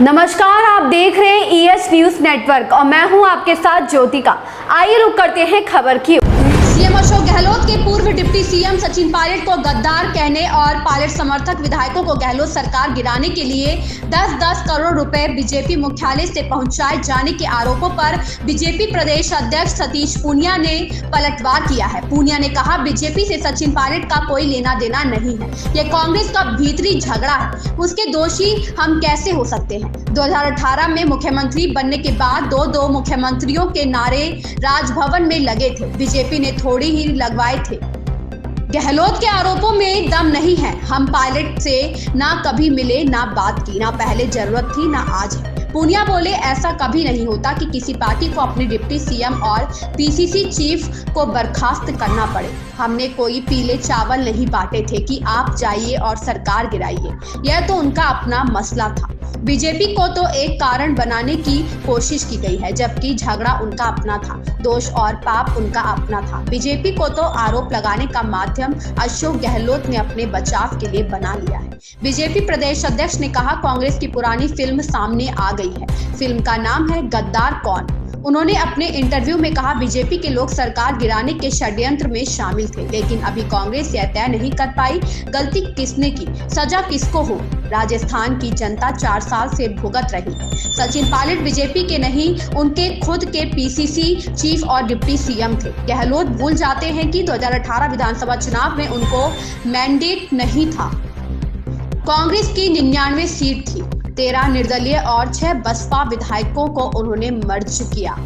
नमस्कार, आप देख रहे हैं ईएच न्यूज नेटवर्क और मैं हूं आपके साथ ज्योतिका। आइए रुक करते हैं खबर की। सीएम अशोक गहलोत के पूर्व डिप्टी सीएम सचिन पायलट को गद्दार कहने और पायलट समर्थक विधायकों को गहलोत सरकार गिराने के लिए 10-10 करोड़ रुपए बीजेपी मुख्यालय से पहुंचाए जाने के आरोपों पर बीजेपी प्रदेश अध्यक्ष सतीश पूनिया ने पलटवार किया है। पूनिया ने कहा, बीजेपी से सचिन पायलट का कोई लेना देना नहीं है, यह कांग्रेस का भीतरी झगड़ा है, उसके दोषी हम कैसे हो सकते हैं। 2018 में मुख्यमंत्री बनने के बाद दो मुख्यमंत्रियों के नारे राजभवन में लगे थे, बीजेपी ने थोड़ी ही लगवाए थे। गहलोत के आरोपों में दम नहीं है। हम पायलट से ना कभी मिले, ना बात की, ना पहले जरूरत थी ना आज है। पूनिया बोले, ऐसा कभी नहीं होता कि किसी पार्टी को अपने डिप्टी सीएम और पीसीसी चीफ को बर्खास्त करना पड़े। हमने कोई पीले चावल नहीं बांटे थे कि आप जाइए और सरकार गिराइए, यह तो उनका अपना मसला था। बीजेपी को तो एक कारण बनाने की कोशिश की गई है, जबकि झगड़ा उनका अपना था, दोष और पाप उनका अपना था। बीजेपी को तो आरोप लगाने का माध्यम अशोक गहलोत ने अपने बचाव के लिए बना लिया है। बीजेपी प्रदेश अध्यक्ष ने कहा, कांग्रेस की पुरानी फिल्म सामने आ गई है। फिल्म का नाम है गद्दार कौन। उन्होंने अपने इंटरव्यू में कहा, बीजेपी के लोग सरकार गिराने के षड्यंत्र में शामिल थे, लेकिन अभी कांग्रेस यह तय नहीं कर पाई गलती किसने की, सजा किसको हो। राजस्थान की जनता 4 साल से भुगत रही है। सचिन पायलट बीजेपी के नहीं, उनके खुद के पीसीसी चीफ और डिप्टी सीएम थे। गहलोत भूल जाते हैं कि 2018 विधानसभा चुनाव में उनको मैंडेट नहीं था। कांग्रेस की 99 सीट थी, 13 निर्दलीय और 6 बसपा विधायकों को उन्होंने मर्ज किया,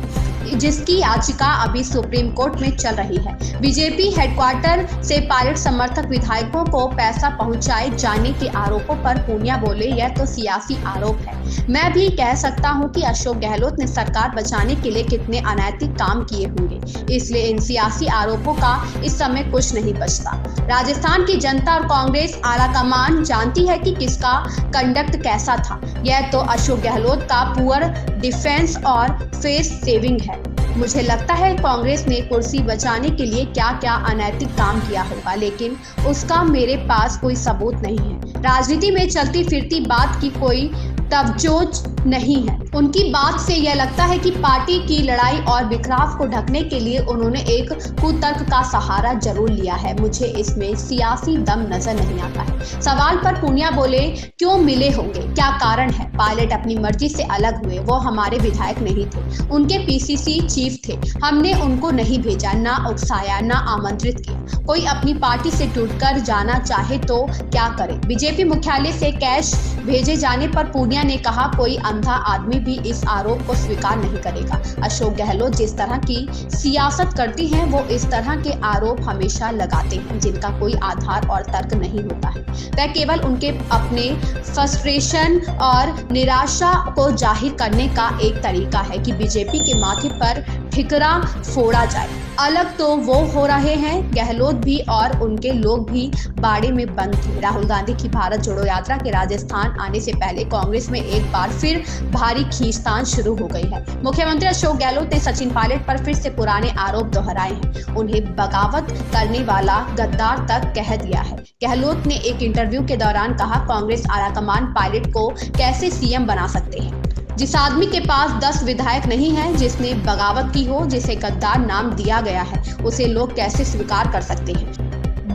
जिसकी याचिका अभी सुप्रीम कोर्ट में चल रही है। बीजेपी हेडक्वार्टर से पायलट समर्थक विधायकों को पैसा पहुंचाए जाने के आरोपों पर पूनिया बोले, यह तो सियासी आरोप है। मैं भी कह सकता हूं कि अशोक गहलोत ने सरकार बचाने के लिए कितने अनैतिक काम किए होंगे, इसलिए इन सियासी आरोपों का इस समय कुछ नहीं बचता। राजस्थान की जनता और कांग्रेस आलाकमान जानती है कि किसका कंडक्ट कैसा था। यह तो अशोक गहलोत का पुअर डिफेंस और फेस सेविंग है। मुझे लगता है कांग्रेस ने कुर्सी बचाने के लिए क्या क्या अनैतिक काम किया होगा, लेकिन उसका मेरे पास कोई सबूत नहीं है। राजनीति में चलती फिरती बात की कोई तवज्जो नहीं है। उनकी बात से यह लगता है कि पार्टी की लड़ाई और बिखराव को ढकने के लिए उन्होंने एक कुतर्क का सहारा जरूर लिया है। मुझे इसमें सियासी दम नजर नहीं आता है। सवाल पर पूनिया बोले, क्यों मिले होंगे, क्या कारण है। पायलट अपनी मर्जी से अलग हुए, वो हमारे विधायक नहीं थे, उनके पीसीसी चीफ थे। हमने उनको नहीं भेजा, ना उकसाया, ना आमंत्रित किया। कोई अपनी पार्टी से टूटकर जाना चाहे तो क्या करे। बीजेपी मुख्यालय से कैश भेजे जाने पर पूनिया ने कहा, कोई अंधा आदमी भी इस आरोप को स्वीकार नहीं करेगा। अशोक गहलोत जिस तरह की सियासत करती हैं, वो इस तरह के आरोप हमेशा लगाते हैं जिनका कोई आधार और तर्क नहीं होता है। वह केवल उनके अपने फ्रस्ट्रेशन और निराशा को जाहिर करने का एक तरीका है कि बीजेपी के माथे पर ठिकरा फोड़ा जाए। अलग तो वो हो रहे हैं, गहलोत भी और उनके लोग भी बाड़े में बंद थे। राहुल गांधी की भारत जोड़ो यात्रा के राजस्थान आने से पहले कांग्रेस में एक बार फिर भारी खींचतान शुरू हो गई है। मुख्यमंत्री अशोक गहलोत ने सचिन पायलट पर फिर से पुराने आरोप दोहराए हैं, उन्हें बगावत करने वाला गद्दार तक कह दिया है। गहलोत ने एक इंटरव्यू के दौरान कहा, कांग्रेस आलाकमान पायलट को कैसे सीएम बना सकते हैं। जिस आदमी के पास 10 विधायक नहीं है, जिसने बगावत की हो, जिसे गद्दार नाम दिया गया है, उसे लोग कैसे स्वीकार कर सकते हैं।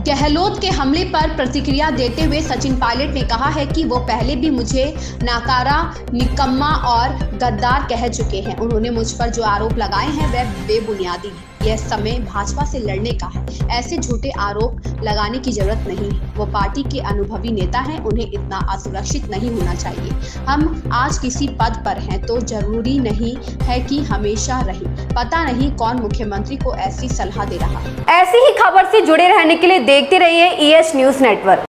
गहलोत के हमले पर प्रतिक्रिया देते हुए सचिन पायलट ने कहा है कि वो पहले भी मुझे नाकारा, निकम्मा और गद्दार कह चुके हैं। उन्होंने मुझ पर जो आरोप लगाए हैं वह बेबुनियादी है। यह समय भाजपा से लड़ने का है, ऐसे झूठे आरोप लगाने की जरूरत नहीं है। वो पार्टी के अनुभवी नेता हैं, उन्हें इतना असुरक्षित नहीं होना चाहिए। हम आज किसी पद पर हैं तो जरूरी नहीं है कि हमेशा रहे। पता नहीं कौन मुख्यमंत्री को ऐसी सलाह दे रहा है। ऐसी ही खबर से जुड़े रहने के लिए देखते रहिए ईएच न्यूज नेटवर्क।